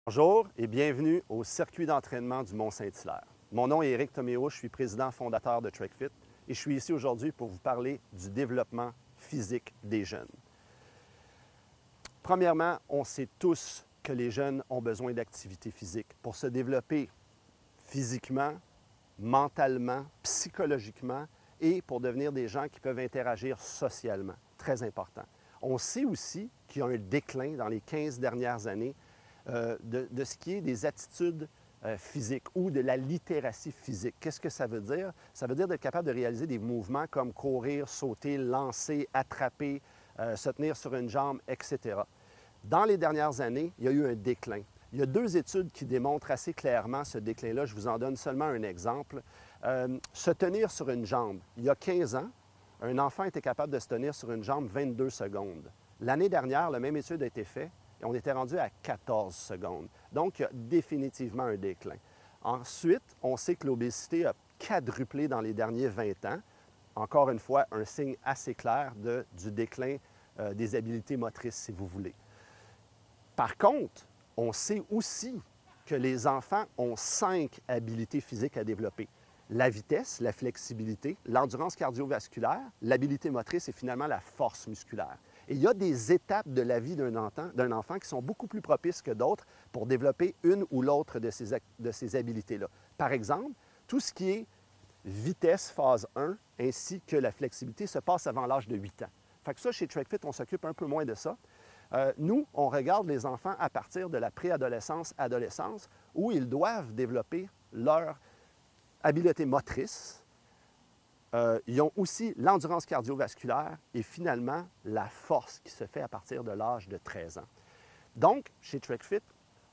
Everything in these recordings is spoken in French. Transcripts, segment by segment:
Bonjour et bienvenue au circuit d'entraînement du Mont-Saint-Hilaire. Mon nom est Éric Toméo, je suis président fondateur de TrekFit et je suis ici aujourd'hui pour vous parler du développement physique des jeunes. Premièrement, on sait tous que les jeunes ont besoin d'activité physique pour se développer physiquement, mentalement, psychologiquement et pour devenir des gens qui peuvent interagir socialement. Très important. On sait aussi qu'il y a un déclin dans les 15 dernières années de ce qui est des attitudes physiques ou de la littératie physique. Qu'est-ce que ça veut dire? Ça veut dire d'être capable de réaliser des mouvements comme courir, sauter, lancer, attraper, se tenir sur une jambe, etc. Dans les dernières années, il y a eu un déclin. Il y a deux études qui démontrent assez clairement ce déclin-là. Je vous en donne seulement un exemple. Se tenir sur une jambe. Il y a 15 ans, un enfant était capable de se tenir sur une jambe 22 secondes. L'année dernière, la même étude a été faite et on était rendu à 14 secondes. Donc, il y a définitivement un déclin. Ensuite, on sait que l'obésité a quadruplé dans les derniers 20 ans. Encore une fois, un signe assez clair du déclin des habiletés motrices, si vous voulez. Par contre, on sait aussi que les enfants ont 5 habiletés physiques à développer. La vitesse, la flexibilité, l'endurance cardiovasculaire, l'habileté motrice et finalement la force musculaire. Et il y a des étapes de la vie d'un enfant qui sont beaucoup plus propices que d'autres pour développer une ou l'autre de ces habiletés-là. Par exemple, tout ce qui est vitesse phase 1 ainsi que la flexibilité se passe avant l'âge de 8 ans. Fait que ça, chez TrekFit, on s'occupe un peu moins de ça. Nous, on regarde les enfants à partir de la préadolescence, adolescence, où ils doivent développer leur habileté motrice. Ils ont aussi l'endurance cardiovasculaire et finalement la force qui se fait à partir de l'âge de 13 ans. Donc, chez TrekFit,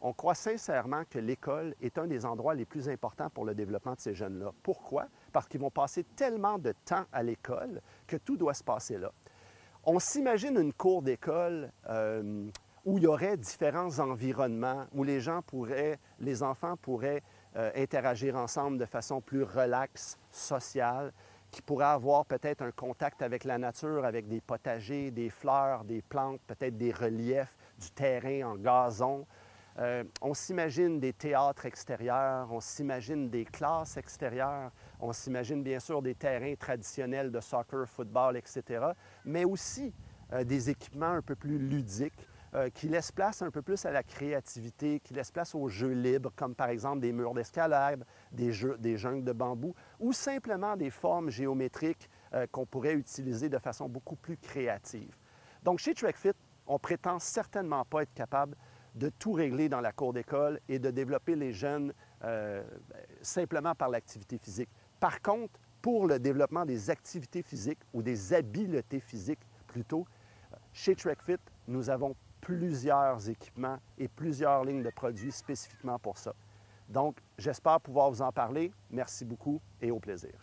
on croit sincèrement que l'école est un des endroits les plus importants pour le développement de ces jeunes-là. Pourquoi? Parce qu'ils vont passer tellement de temps à l'école que tout doit se passer là. On s'imagine une cour d'école où il y aurait différents environnements, où les enfants pourraient interagir ensemble de façon plus relaxe, sociale, qui pourraient avoir peut-être un contact avec la nature, avec des potagers, des fleurs, des plantes, peut-être des reliefs, du terrain en gazon. On s'imagine des théâtres extérieurs, on s'imagine des classes extérieures, on s'imagine bien sûr des terrains traditionnels de soccer, football, etc., mais aussi des équipements un peu plus ludiques qui laissent place un peu plus à la créativité, qui laissent place aux jeux libres, comme par exemple des murs d'escalade, des jungles de bambou, ou simplement des formes géométriques qu'on pourrait utiliser de façon beaucoup plus créative. Donc chez TrekFit, on prétend certainement pas être capable de tout régler dans la cour d'école et de développer les jeunes simplement par l'activité physique. Par contre, pour le développement des activités physiques ou des habiletés physiques plutôt, chez TrekFit, nous avons plusieurs équipements et plusieurs lignes de produits spécifiquement pour ça. Donc, j'espère pouvoir vous en parler. Merci beaucoup et au plaisir.